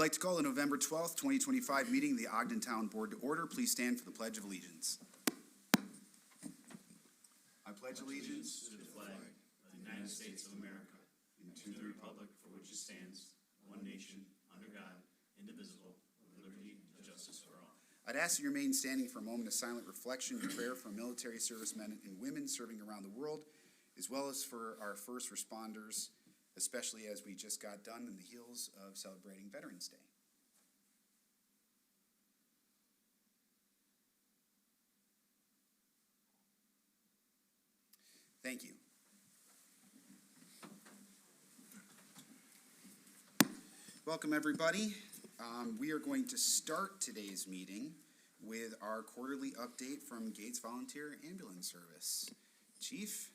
like to call the November 12th, 2025 meeting of the Ogden Town Board to order. Please stand for the Pledge of Allegiance. I pledge allegiance to the flag of the United States of America and to the republic for which it stands, one nation, under God, indivisible, with liberty and justice for all. I'd ask that you remain standing for a moment of silent reflection and prayer for military servicemen and women serving around the world, as well as for our first responders, especially as we just got done in the heels of celebrating Veterans Day. Thank you. Welcome, everybody. We are going to start today's meeting with our quarterly update from Gates Volunteer Ambulance Service. Chief,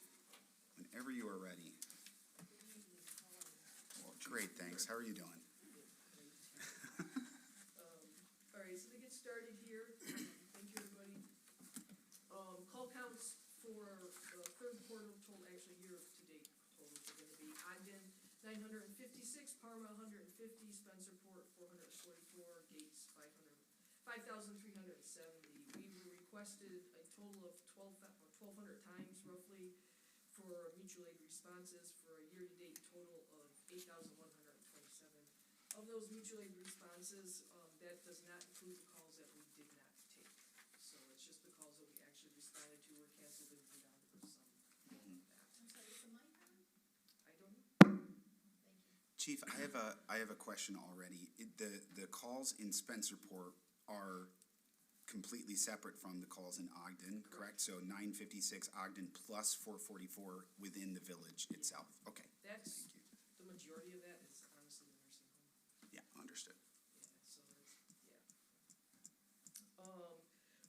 whenever you are ready. Well, great, thanks. How are you doing? All right, so to get started here, thank you, everybody. Call counts for the third quarter total, actually year-to-date totals are going to be Ogden 956, Parma 150, Spencerport 444, Gates 5,370. We requested a total of 1,200 times roughly for mutual aid responses for a year-to-date total of 8,127. Of those mutual aid responses, that does not include the calls that we did not take. So it's just the calls that we actually responded to or canceled and moved on for some of that. I'm sorry, is the mic on? I don't know. Thank you. Chief, I have a question already. The calls in Spencerport are completely separate from the calls in Ogden, correct? So 956 Ogden plus 444 within the village itself. Okay. That's, Thank you. the majority of that is honestly the nursing home. Yeah, understood. Yeah, so that's, yeah.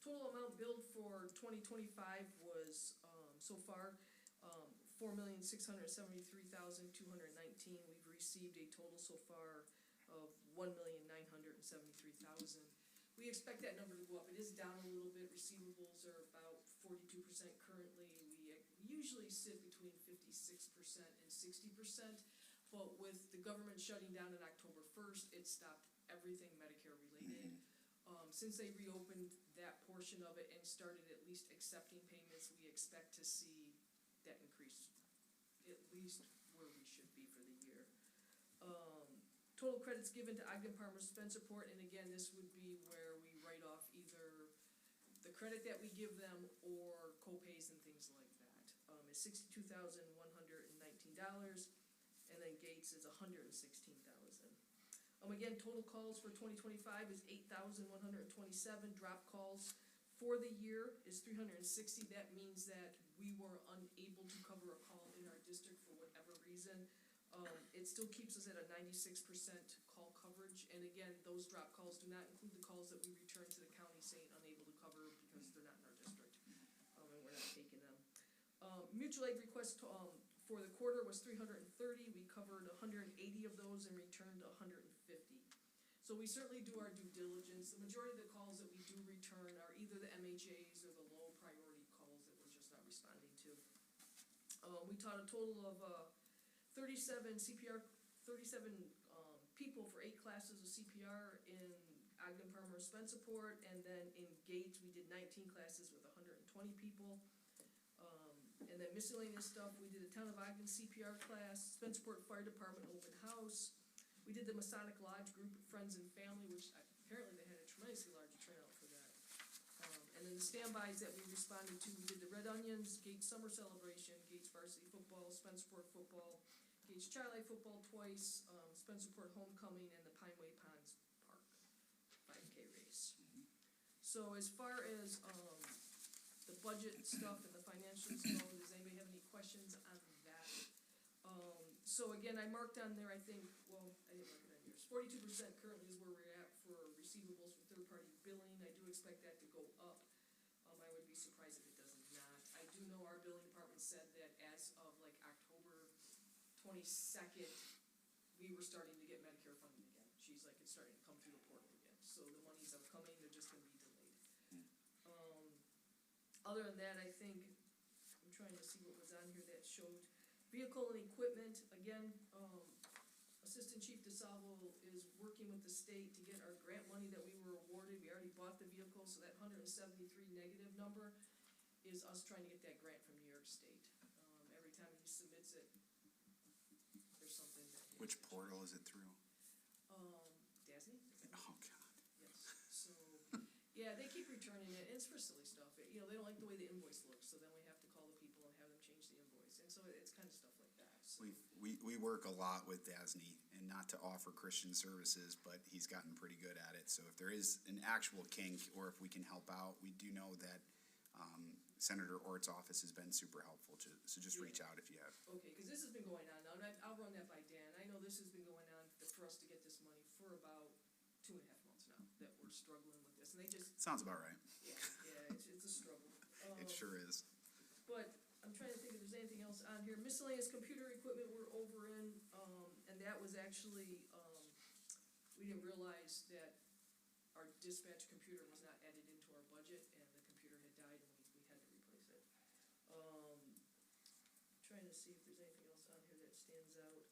Total amount billed for 2025 was, so far, 4,673,219. We've received a total so far of 1,973,000. We expect that number to go up. It is down a little bit. Receivables are about 42% currently. We usually sit between 56% and 60%, but with the government shutting down on October 1st, it stopped everything Medicare related. Since they reopened that portion of it and started at least accepting payments, we expect to see that increase at least where we should be for the year. Total credits given to Ogden, Parma, Spencerport, and again, this would be where we write off either the credit that we give them or co-pays and things like that. Is $62,119, and then Gates is $116,000. Again, total calls for 2025 is 8,127. Drop calls for the year is 360. That means that we were unable to cover a call in our district for whatever reason. It still keeps us at a 96% call coverage, and again, those drop calls do not include the calls that we return to the county saying unable to cover because they're not in our district, and we're not taking them. Mutual aid requests for the quarter was 330. We covered 180 of those and returned 150. So we certainly do our due diligence. The majority of the calls that we do return are either the MHAs or the low priority calls that we're just not responding to. We taught a total of 37 people for 8 classes of CPR in Ogden, Parma, Spencerport, and then in Gates we did 19 classes with 120 people. And then miscellaneous stuff, we did a Town of Ogden CPR class, Spencerport Fire Department open house. We did the Masonic Lodge group of friends and family, which apparently they had a tremendously large turnout for that. And then the standbys that we responded to, we did the Red Onions, Gates Summer Celebration, Gates Varsity Football, Spencerport Football, Gates Charlie Football twice, Spencerport Homecoming, and the Pineway Ponds Park 5K race. So as far as the budget stuff and the financials go, does anybody have any questions on that? So again, I marked on there, I think, well, I didn't mark it on yours. 42% currently is where we're at for receivables for third-party billing. I do expect that to go up. I would be surprised if it does not. I do know our billing department said that as of like October 22nd, we were starting to get Medicare funding again. She's like, it's starting to come through the portal again. So the monies are coming, they're just gonna be delayed. Other than that, I think, I'm trying to see what was on here that showed vehicle and equipment. Again, Assistant Chief DeSalvo is working with with the state to get our grant money that we were awarded. We already bought the vehicle, so that 173 negative number is us trying to get that grant from New York State. Every time he submits it, there's something that. Which portal is it through? Dasney? Oh, God. Yes, so, yeah, they keep returning it, it's for silly stuff. You know, they don't like the way the invoice looks, so then we have to call the people and have them change the invoice, and so it's kind of stuff like that, so. We work a lot with DASNY, and not to offer Christian services, but he's gotten pretty good at it. So if there is an actual kink, or if we can help out, we do know that Senator Ort's office has been super helpful, so just reach out if you have. Okay, because this has been going on now, and I'll run that by Dan. I know this has been going on for us to get this money for about 2.5 months now, that we're struggling with this, and they just, Sounds about right. yeah, it's a struggle. It sure is. But I'm trying to think if there's anything else on here. Miscellaneous computer equipment we're over in, and that was actually, we didn't realize that our dispatch computer was not added into our budget, and the computer had died, and we had to replace it. Trying to see if there's anything else on here that stands out.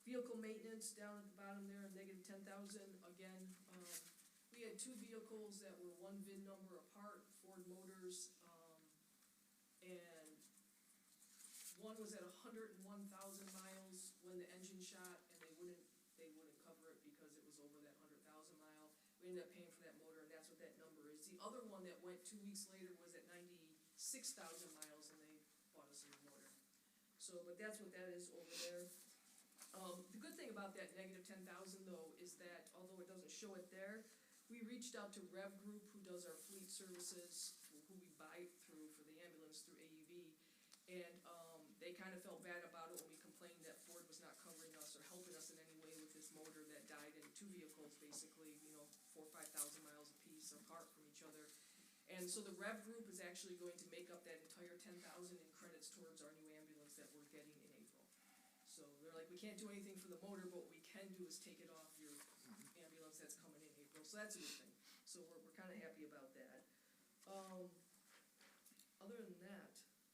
Vehicle maintenance down at the bottom there, negative 10,000. Again, we had two vehicles that were one VIN number apart, Ford Motors, and one was at 101,000 miles when the engine shot, and they wouldn't cover it because it was over that 100,000 mile. We ended up paying for that motor, and that's what that number is. The other one that went 2 weeks later was at 96,000 miles, and they bought us a new motor. So, but that's what that is over there. The good thing about that negative 10,000 though is that although it doesn't show it there, we reached out to Rev Group, who does our fleet services, who we buy through for the ambulance through AUV, and they kind of felt bad about it when we complained that Ford was not covering us or helping us in any way with this motor that died in two vehicles, basically, 4,000 or 5,000 miles apiece apart from each other. And so the Rev Group is actually going to make up that entire 10,000 in credits towards our new ambulance that we're getting in April. So they're like, we can't do anything for the motor, but what we can do is take it off your ambulance that's coming in April. So that's a good thing. So we're kind of happy about that. Other than that,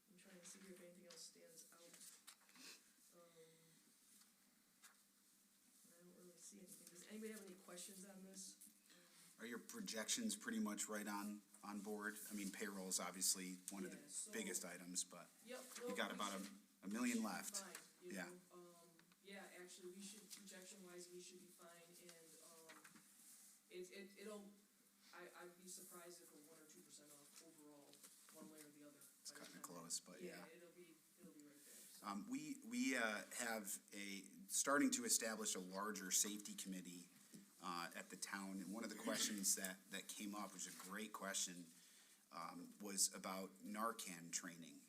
I'm trying to see if anything else stands out. I don't really see anything. Does anybody have any questions on this? Are your projections pretty much right on board? I mean, payroll is obviously one of the Yeah, so- biggest items, but Yep. you got about a million left. Fine, Yeah. Yeah, actually, we should, projection-wise, we should be fine, and, I'd be surprised if we're 1 or 2% off overall, one way or the other. It's kind of close, but yeah. Yeah, it'll be right there, so. We have starting to establish a larger safety committee at the town, and one of the questions that came up, which is a great question, was about Narcan training.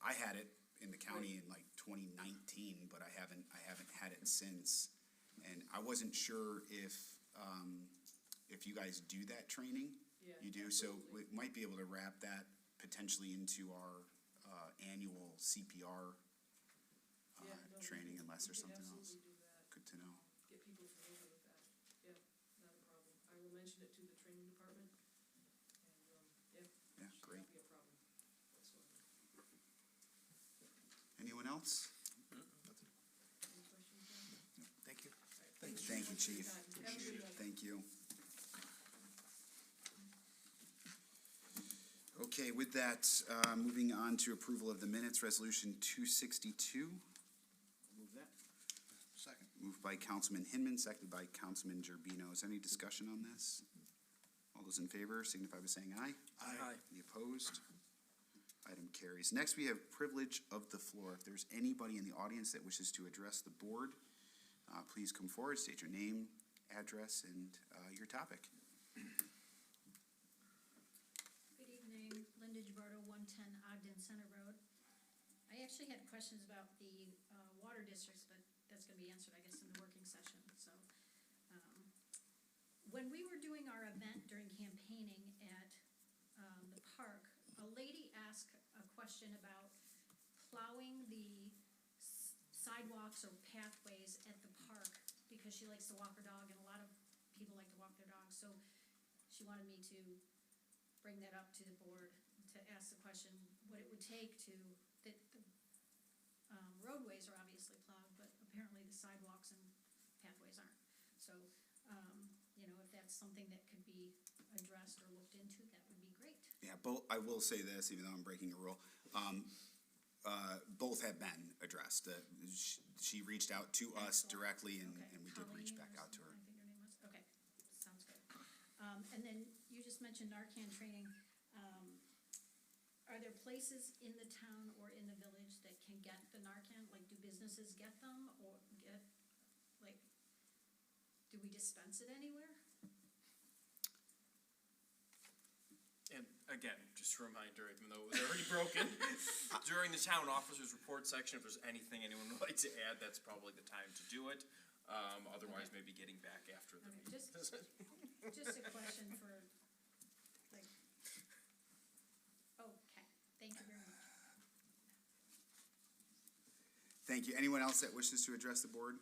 I had it in the county in like 2019, but I haven't had it since, and I wasn't sure if you guys do that training. Yeah, You do, so we absolutely. might be able to wrap that potentially into our annual CPR Yeah, no, training, unless there's we can something else. absolutely do that. Good to know. Get people familiar with that. Yeah, not a problem. I will mention it to the training department, and, Yeah, should great. not be a problem whatsoever. Anyone else? Any questions, John? Thank you. All right, Thank you, so much for your Chief. time. Have a good one. Thank you. Okay, with that, moving on to approval of the minutes, Resolution 262. Move that. Second. Moved by Councilman Hinman, seconded by Councilman Gerbino. Is there any discussion on this? All those in favor signify by saying aye. Aye. Any opposed? Item carries. Next, we have privilege of the floor. If there's anybody in the audience that wishes to address the board, please come forward, state your name, address, and your topic. Good evening, Linda Gibardo, 110 Ogden Center Road. I actually had questions about the water districts, but that's going to be answered, I guess, in the working session. So, when we were doing our event during campaigning at the park, a lady asked a question about plowing the sidewalks or pathways at the park because she likes to walk her dog, and a lot of people like to walk their dogs. So, she wanted me to bring that up to the board to ask the question, what it would take to, the roadways are obviously plowed, but apparently the sidewalks and pathways aren't. So, that's something that could be addressed or looked into, that would be great. Yeah, I will say this, even though I'm breaking a rule, both have been addressed. She reached out to us Excellent. directly, and Okay. we did reach Colleen back or out to her. something, I think her name was, okay, sounds good. And then you just mentioned Narcan training. Are there places in the town or in the village that can get the Narcan? Like, do businesses get them, or like, do we dispense it anywhere? And again, just a reminder, even though it was already broken, during the town officers report section, if there's anything anyone would like to add, that's probably the time to do it. Otherwise, Okay. maybe getting back after the Okay, meeting. just a question for, like, okay, thank you very much. Thank you. Anyone else that wishes to address the board?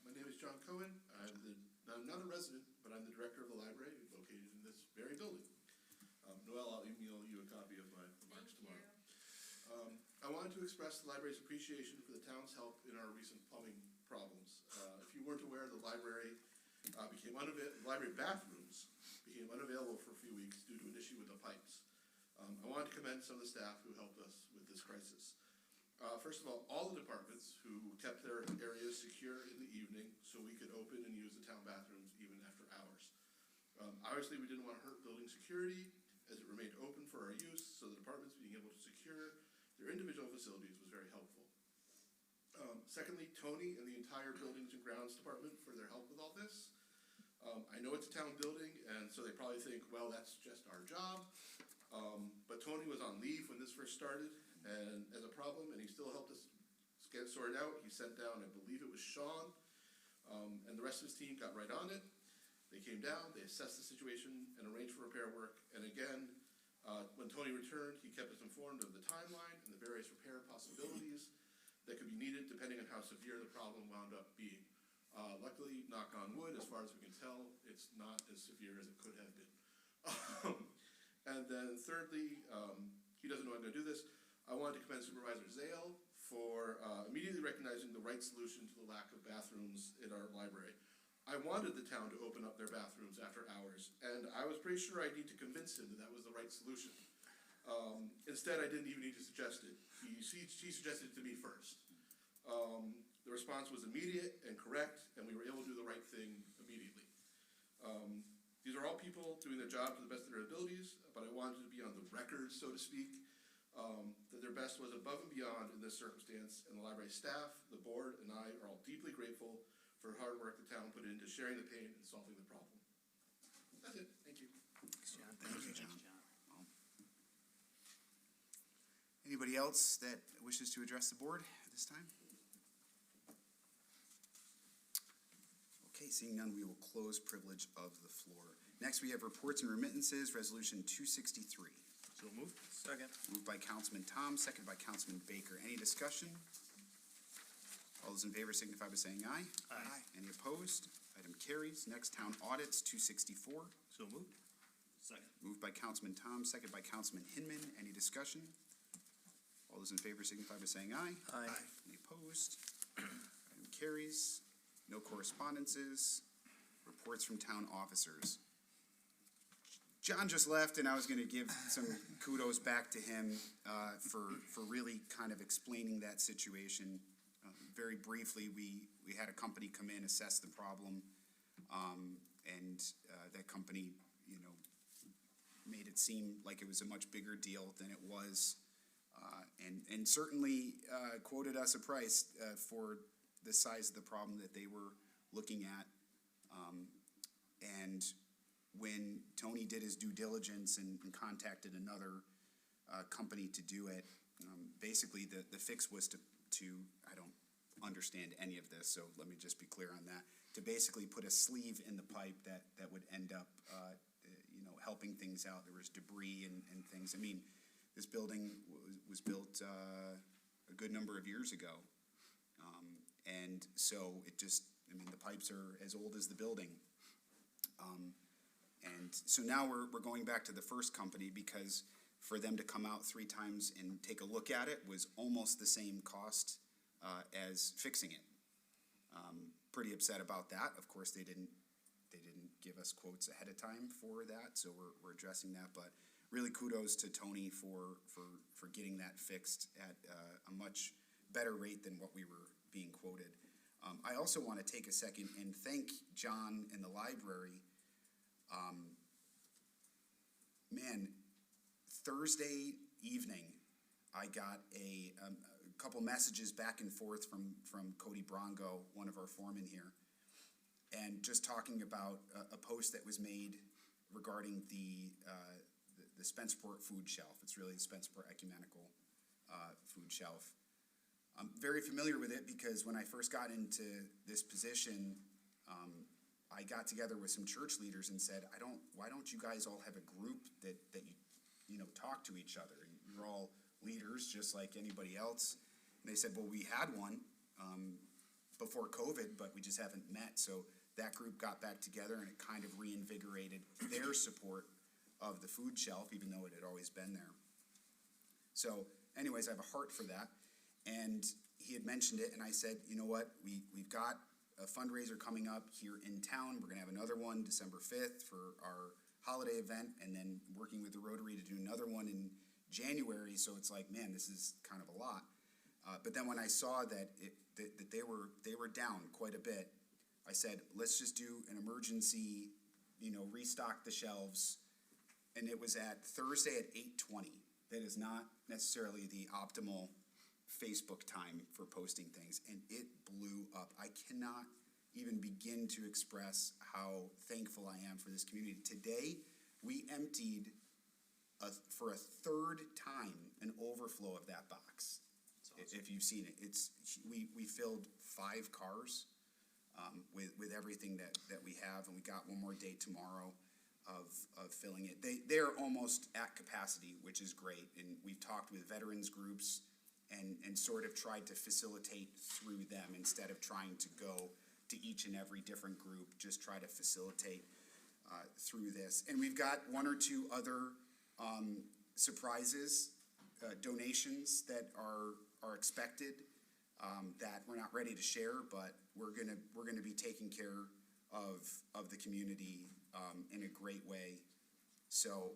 My name is John Cohen. I'm not a resident, but I'm the director of the library located in this very building. Noel, I'll email you a copy of my remarks tomorrow. I wanted to express the library's appreciation for the town's help in our recent plumbing problems. If you weren't aware, the library library bathrooms became unavailable for a few weeks due to an issue with the pipes. I wanted to commend some of the staff who helped us with this crisis. First of all the departments who kept their areas secure in the evening so we could open and use the town bathrooms even after hours. Obviously, we didn't want to hurt building security as it remained open for our use, so the departments being able to secure their individual facilities was very helpful. Secondly, Tony and the entire Buildings and Grounds Department for their help with all this. I know it's a town building, and so they probably think, well, that's just our job. But Tony was on leave when this first started, and as a problem, and he still helped us get it sorted out. He sent down, I believe it was Sean, and the rest of his team got right on it. They came down, they assessed the situation, and arranged for repair work. And again, when Tony returned, he kept us informed of the timeline and the various repair possibilities that could be needed depending on how severe the problem wound up being. Luckily, knock on wood, as far as we can tell, it's not as severe as it could have been. And then thirdly, he doesn't know I'm going to do this. I wanted to commend Supervisor Zale for immediately recognizing the right solution to the lack of bathrooms in our library. I wanted the town to open up their bathrooms after hours, and I was pretty sure I'd need to convince him that that was the right solution. Instead, I didn't even need to suggest it. He suggested it to me first. The response was immediate and correct, and we were able to do the right thing immediately. These are all people doing their job to the best of their abilities, but I wanted to be on the record, so to speak, that their best was above and beyond in this circumstance, and the library staff, the board, and I are all deeply grateful for hard work the town put into sharing the pain and solving the problem. That's it. Thank you. Thanks, John. Thank you, John. Well, anybody else that wishes to address the board at this time? Okay, seeing none, we will close privilege of the floor. Next, we have reports and remittances, Resolution 263. So moved. Second. Moved by Councilman Tom, seconded by Councilman Baker. Any discussion? All those in favor signify by saying aye. Aye. Any opposed? Item carries. Next, town audits, 264. So moved. Second. Moved by Councilman Tom, seconded by Councilman Hinman. Any discussion? All those in favor signify by saying aye. Aye. Any opposed? Item carries. No correspondences. Reports from town officers. John just left, and I was going to give some kudos back to him for really kind of explaining that situation. Very briefly, we had a company come in, assess the problem, and that company, made it seem like it was a much bigger deal than it was, and certainly quoted us a price for the size of the problem that they were looking at. And when Tony did his due diligence and contacted another company to do it, basically the fix was to I don't understand any of this, so let me just be clear on that, to basically put a sleeve in the pipe that would end up helping things out. There was debris and things. I mean, this building was built a good number of years ago, and so the pipes are as old as the building. And so now we're going back to the first company, because for them to come out 3 times and take a look at it was almost the same cost as fixing it. Pretty upset about that. Of course, they didn't give us quotes ahead of time for that, so we're addressing that. But really kudos to Tony for getting that fixed at a much better rate than what we were being quoted. I also want to take a second and thank John and the library. Man, Thursday evening, I got a couple messages back and forth from Cody Brongo, one of our foremen here, and just talking about a post that was made regarding the Spencerport food shelf. It's really the Spencerport Ecumenical food shelf. I'm very familiar with it because when I first got into this position, I got together with some church leaders and said, why don't you guys all have a group that you talk to each other? You're all leaders just like anybody else. And they said, well, we had one before COVID, but we just haven't met. So that group got back together and it kind of reinvigorated their support of the food shelf, even though it had always been there. So anyways, I have a heart for that. And he had mentioned it, and I said, you know what, we've got a fundraiser coming up here in town. We're going to have another one December 5th for our holiday event, and then working with the Rotary to do another one in January. So it's like, man, this is kind of a lot. But then when I saw that they were down quite a bit, I said, let's just do an emergency, restock the shelves. And it was at Thursday at 8:20. That is not necessarily the optimal Facebook time for posting things, and it blew up. I cannot even begin to express how thankful I am for this community. Today, we emptied for a third time an overflow of that box. Awesome. If you've seen it, we filled 5 cars with everything that we have, and we got one more day tomorrow of filling it. They're almost at capacity, which is great, and we've talked with veterans groups and sort of tried to facilitate through them instead of trying to go to each and every different group, just try to facilitate through this. And we've got 1 or 2 other surprises, donations that are expected that we're not ready to share, but we're gonna be taking care of the community in a great way. So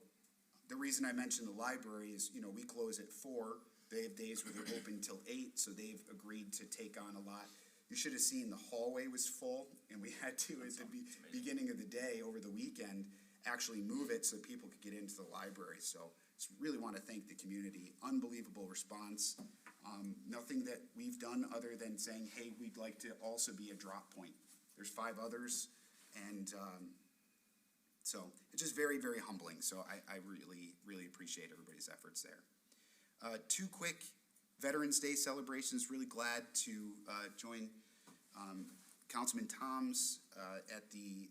the reason I mentioned the library is, we close at 4. They have days where they're open till 8, so they've agreed to take on a lot. You should have seen the hallway was full, and we had to, at the beginning of the day over the weekend, actually move it so people could get into the library. So just really want to thank the community. Unbelievable response. Nothing that we've done other than saying, hey, we'd like to also be a drop point. There's 5 others, and so it's just very, very humbling. So I really, really appreciate everybody's efforts there. 2 quick Veterans Day celebrations. Really glad to join Councilman Toms at the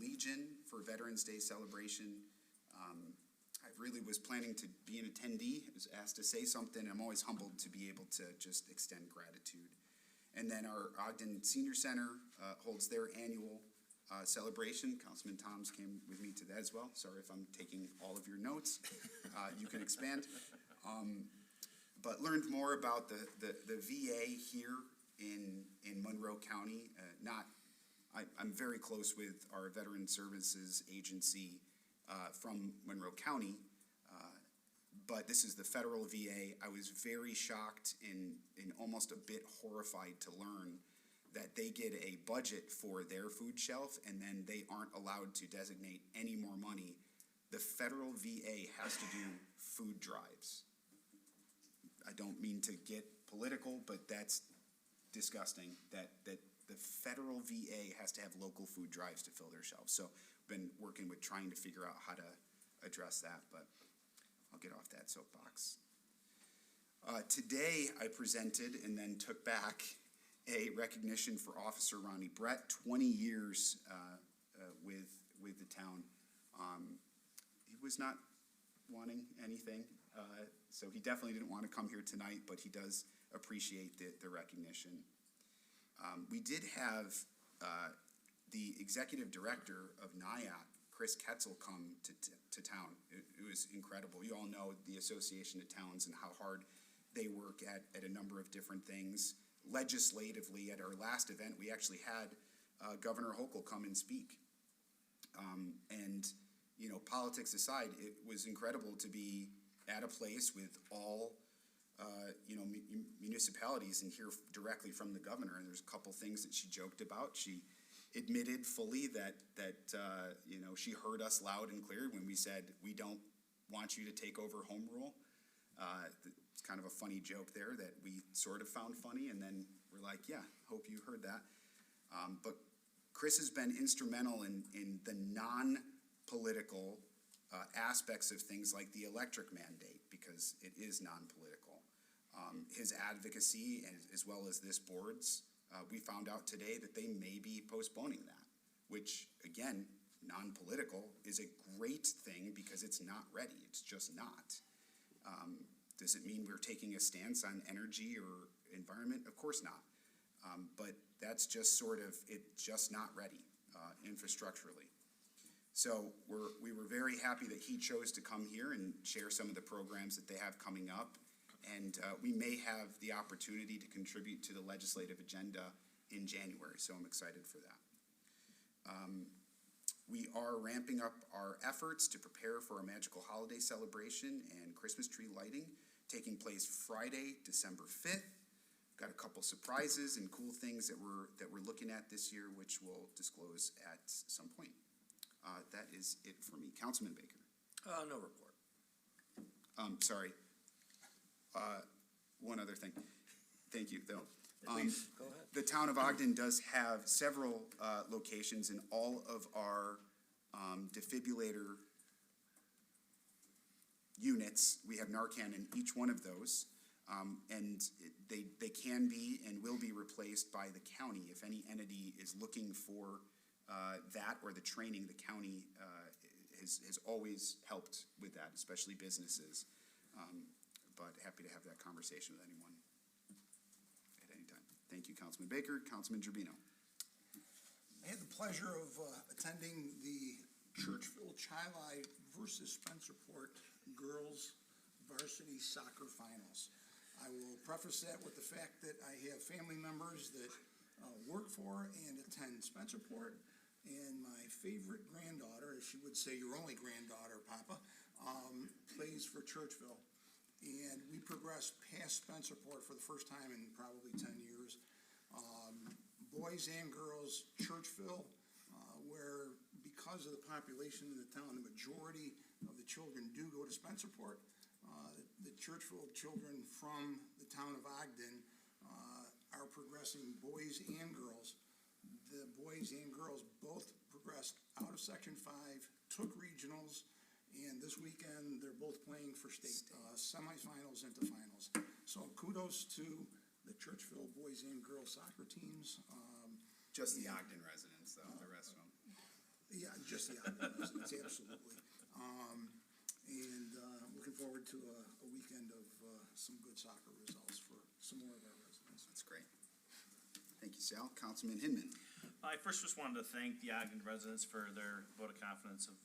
Legion for Veterans Day celebration. I really was planning to be an attendee. I was asked to say something. I'm always humbled to be able to just extend gratitude. And then our Ogden Senior Center holds their annual celebration. Councilman Toms came with me to that as well. Sorry if I'm taking all of your notes. You can expand. But learned more about the VA here in Monroe County. I'm very close with our Veteran Services Agency from Monroe County, but this is the federal VA. I was very shocked and almost a bit horrified to learn that they get a budget for their food shelf and then they aren't allowed to designate any more money. The federal VA has to do food drives. I don't mean to get political, but that's disgusting that the federal VA has to have local food drives to fill their shelves. So I've been working with trying to figure out how to address that, but I'll get off that soapbox. Today I presented and then took back a recognition for Officer Ronnie Brett, 20 years with the town. He was not wanting anything, so he definitely didn't want to come here tonight, but he does appreciate the recognition. We did have the executive director of NIAT, Chris Ketzel, come to town. It was incredible. You all know the Association of Towns and how hard they work at a number of different things. legislatively, at our last event, we actually had Governor Hochul come and speak. And, you know, politics aside, it was incredible to be at a place with all, you know, municipalities and hear directly from the governor. And there's a couple things that she joked about. She admitted fully that you know, she heard us loud and clear when we said, we don't want you to take over home rule. It's kind of a funny joke there that we sort of found funny, and then we're like, yeah, hope you heard that. But Chris has been instrumental in the non-political aspects of things like the electric mandate, because it is non-political. His advocacy, as well as this board's, we found out today that they may be postponing that, which, again, non-political is a great thing because it's not ready. It's just not. Does it mean we're taking a stance on energy or environment? Of course not. But that's just sort of, it's just not ready infrastructurally. So we were very happy that he chose to come here and share some of the programs that they have coming up. And we may have the opportunity to contribute to the legislative agenda in January, so I'm excited for that. We are ramping up our efforts to prepare for a magical holiday celebration and Christmas tree lighting taking place Friday, December 5th. Got a couple surprises and cool things that we're looking at this year, which we'll disclose at some point. That is it for me. Councilman Baker. No report. Sorry. One other thing. Thank you, though. Please, go ahead. The town of Ogden does have several locations in all of our defibrillator units. We have Narcan in each one of those, and they can be and will be replaced by the county. If any entity is looking for that or the training, the county has always helped with that, especially businesses. But happy to have that conversation with anyone at any time. Thank you, Councilman Baker. Councilman Gerbino. I had the pleasure of attending the Churchville Chili versus Spencerport girls varsity soccer finals. I will preface that with the fact that I have family members that work for and attend Spencerport, and my favorite granddaughter, as she would say, your only granddaughter, Papa, plays for Churchville. And we progressed past Spencerport for the first time in probably 10 years. Boys and girls, Churchville, where because of the population in the town, the majority of the children do go to Spencerport. The Churchville children from the town of Ogden are progressing, boys and girls. The boys and girls both progressed out of Section 5, took regionals, and this weekend they're both playing for state semifinals into finals. So kudos to the Churchville boys and girls soccer teams. Just the Ogden residents, though, the rest of them. Yeah, just the Ogden residents, absolutely. And looking forward to a weekend of some good soccer results for some more of our residents. That's great. Thank you, Sal. Councilman Hinman. I first just wanted to thank the Ogden residents for their vote of confidence of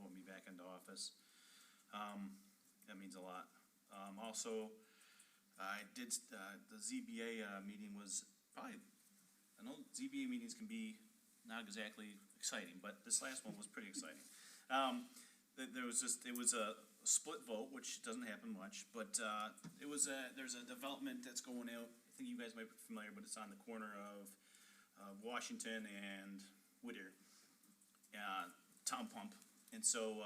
voting me back into office. That means a lot. Also, I did, the ZBA meeting was probably, I know ZBA meetings can be not exactly exciting, but this last one was pretty exciting. There was just, it was a split vote, which doesn't happen much, but there's a development that's going out. I think you guys might be familiar, but it's on the corner of Washington and Whittier, Town Pump. And so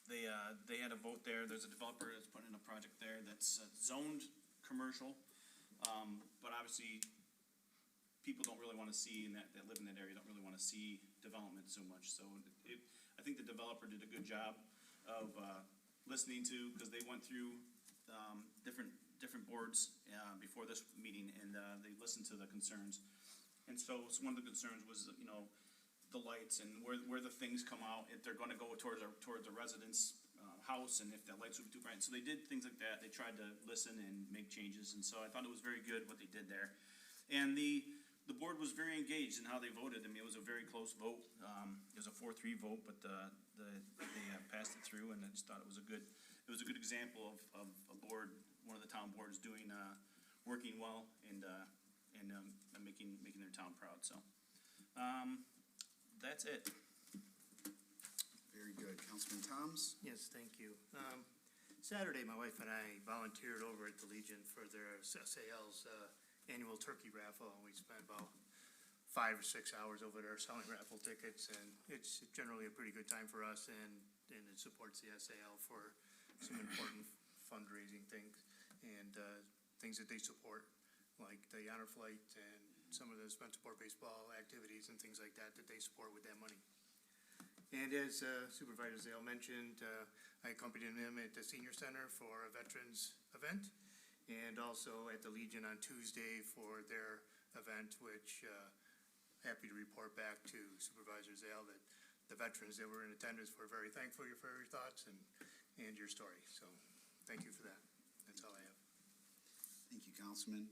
they had a vote there. There's a developer that's putting in a project there that's zoned commercial, but obviously people don't really want to see, that live in that area don't really want to see development so much. So I think the developer did a good job of listening to, because they went through different boards before this meeting, and they listened to the concerns. And so one of the concerns was, you know, the lights and where the things come out, if they're going to go towards the resident's house, and if the lights would be too bright. So they did things like that. They tried to listen and make changes, and so I thought it was very good what they did there. And the board was very engaged in how they voted. I mean, it was a very close vote. It was a 4-3 vote, but they passed it through, and I just thought it was a good example of a board, one of the town boards, doing working well and making their town proud, so. That's it. Very good. Councilman Toms? Yes, thank you. Saturday, my wife and I volunteered over at the Legion for their SAL's annual turkey raffle. We spent about 5 or 6 hours over there selling raffle tickets, and it's generally a pretty good time for us, and it supports the SAL for some important fundraising things and things that they support, like the honor flight and some of the Spencerport baseball activities and things like that they support with that money. And as Supervisor Zale mentioned, I accompanied him at the Senior Center for a Veterans event, and also at the Legion on Tuesday for their event, which happy to report back to Supervisor Zale that the veterans that were in attendance were very thankful for your thoughts and your story. So thank you for that. That's all I have. Thank you, Councilman.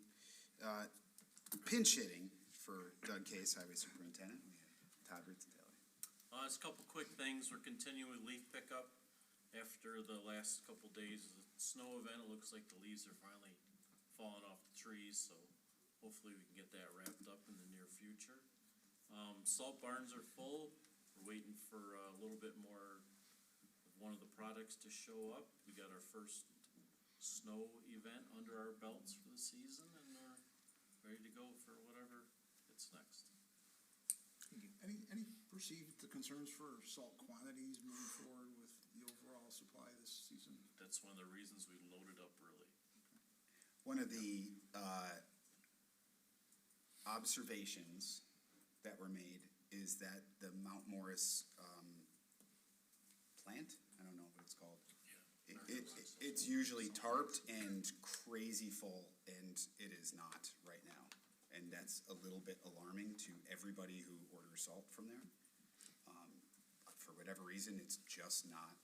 Pinch hitting for Doug Case, Highway Superintendent. We have Todd Ritzendaler. Just a couple quick things. We're continuing with leaf pickup after the last couple days of the snow event. It looks like the leaves are finally falling off the trees, so hopefully we can get that wrapped up in the near future. Salt barns are full. We're waiting for a little bit more of one of the products to show up. We got our first snow event under our belts for the season, and we're ready to go for whatever it's next. Any perceived concerns for salt quantities moving forward with the overall supply this season? That's one of the reasons we loaded up early. One of the observations that were made is that the Mount Morris plant, I don't know what it's called. It's usually tarped and crazy full, and it is not right now. And that's a little bit alarming to everybody who orders salt from there. For whatever reason, it's just not,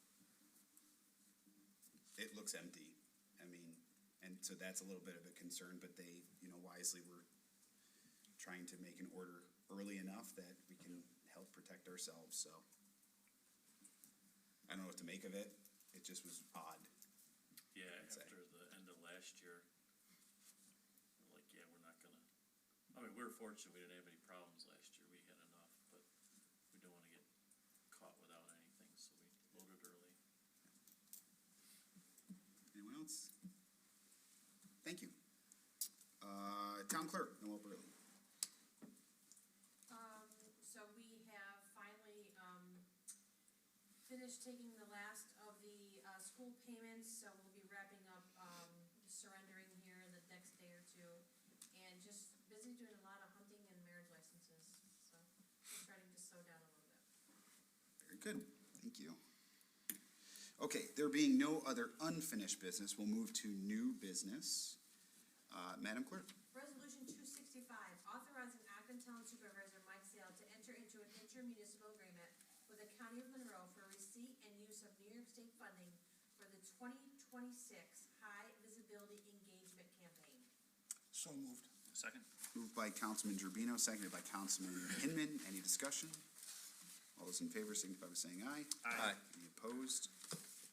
it looks empty. I mean, and so that's a little bit of a concern, but they, wisely were trying to make an order early enough that we can help protect ourselves, so. I don't know what to make of it. It just was odd. Yeah, I'd say. after the end of last year, we're like, yeah, we're not gonna, I mean, we were fortunate we didn't have any problems last year. We had enough, but we don't wanna get caught without anything, so we loaded early. Anyone else? Thank you. Town Clerk, Noel Burley. So we have finally, finished taking the last of the, school payments, so we'll be wrapping up, surrendering here in the next day or two. And just busy doing a lot of hunting and marriage licenses, so we're starting to slow down a little bit. Very good, thank you. Okay, there being no other unfinished business, we'll move to new business. Madam Clerk? Resolution 265, authorizing Ogden Town Supervisor Mike Sale to enter into an intermunicipal agreement with the County of Monroe for receipt and use of New York State funding for the 2026 High Visibility Engagement Campaign. So moved. Second? Moved by Councilman Gerbino, seconded by Councilman Hinman. Any discussion? All those in favor signify by saying aye. Aye. Any opposed?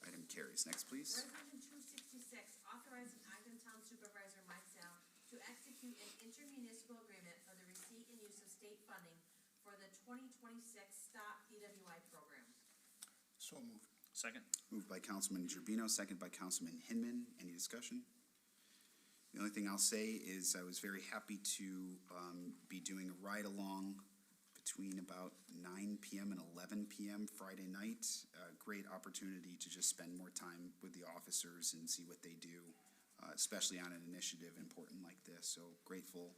Item carries. Next, please. Resolution 266, authorizing Ogden Town Supervisor Mike Sale to execute an intermunicipal agreement for the receipt and use of state funding for the 2026 STOP PWI program. So moved. Second? Moved by Councilman Gerbino, seconded by Councilman Hinman. Any discussion? The only thing I'll say is I was very happy to be doing a ride-along between about 9 p.m. and 11 p.m. Friday night. A great opportunity to just spend more time with the officers and see what they do, especially on an initiative important like this. So grateful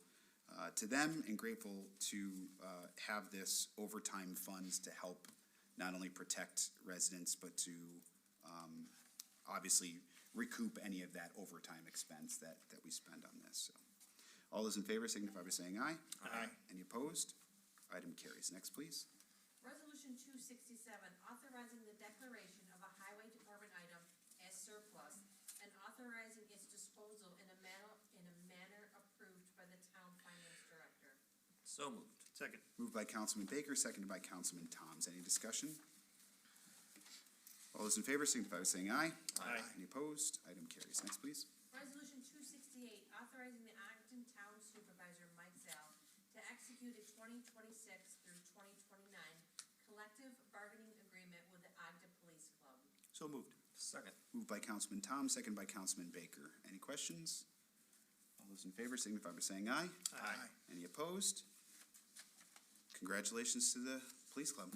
to them and grateful to have this overtime funds to help not only protect residents, but to obviously recoup any of that overtime expense that we spend on this. So, all those in favor signify by saying aye. Aye. Any opposed? Item carries. Next, please. Resolution 267, authorizing the declaration of a highway department item as surplus and authorizing its disposal in a manner approved by the town finance director. So moved. Second. Moved by Councilman Baker, seconded by Councilman Toms. Any discussion? All those in favor signify by saying aye. Aye. Any opposed? Item carries. Next, please. Resolution 268, authorizing the execute a 2026 through 2029 collective bargaining agreement with the Ogden Police Club. So moved. Second. Moved by Councilman Tom, second by Councilman Baker. Any questions? All those in favor signify by saying aye. Aye. Any opposed? Congratulations to the police club.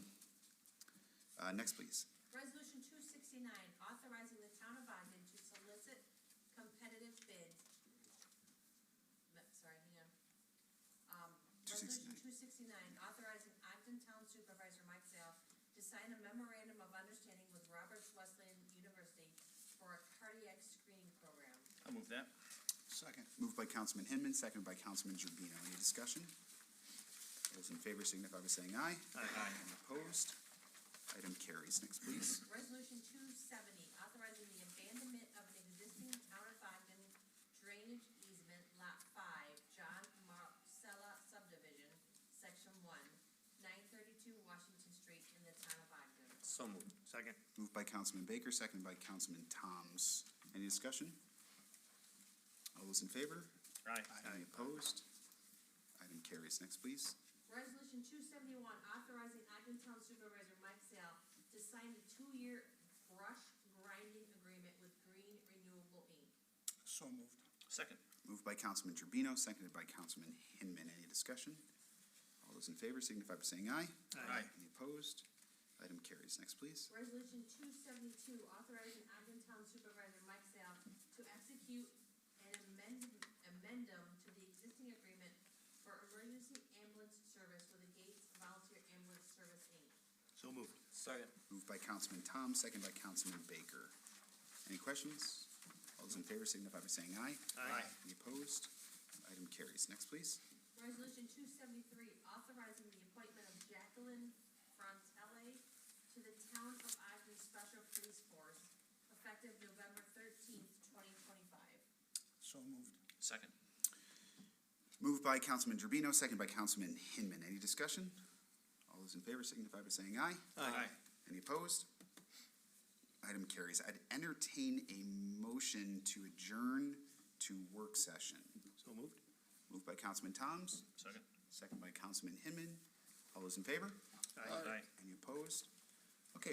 Next, please. Resolution 269, authorizing the town of Ogden to solicit competitive bids. Sorry, hang on. Resolution 269, authorizing Ogden Town Supervisor Mike Sale to sign a memorandum of understanding with Roberts Wesleyan University for a cardiac screening program. I'll move that. Second. Moved by Councilman Hinman, seconded by Councilman Gerbino. Any discussion? Those in favor signify by saying aye. Aye. Any opposed? Item carries. Next, please. Resolution 270, authorizing the abandonment of an existing Town of Ogden drainage easement, Lot 5, John Marcella subdivision, Section 1, 932 Washington Street in the Town of Ogden. So moved. Second. Moved by Councilman Baker, seconded by Councilman Toms. Any discussion? All those in favor? Aye. Any opposed? Item carries. Next, please. Resolution 271, authorizing Ogden Town Supervisor Mike Sale to sign a 2-year brush grinding agreement with Green Renewable Inc. So moved. Second. Moved by Councilman Gerbino, seconded by Councilman Hinman. Any discussion? All those in favor signify by saying aye. Aye. Any opposed? Item carries. Next, please. Resolution 272, authorizing Ogden Town Supervisor Mike Sale to execute an addendum to the existing agreement for emergency ambulance service with the Gates Volunteer Ambulance Service, Inc. So moved. Second. Moved by Councilman Tom, seconded by Councilman Baker. Any questions? All those in favor signify by saying aye. Aye. Any opposed? Item carries. Next, please. Resolution 273, authorizing the appointment of Jacqueline Frontele to the Town of Ogden Special Police Force, effective November 13th, 2025. So moved. Second. Moved by Councilman Gerbino, seconded by Councilman Hinman. Any discussion? All those in favor signify by saying aye. Aye. Any opposed? Item carries. I'd entertain a motion to adjourn to work session. So moved. Moved by Councilman Toms, Second. seconded by Councilman Hinman. All those in favor? Aye. Any opposed?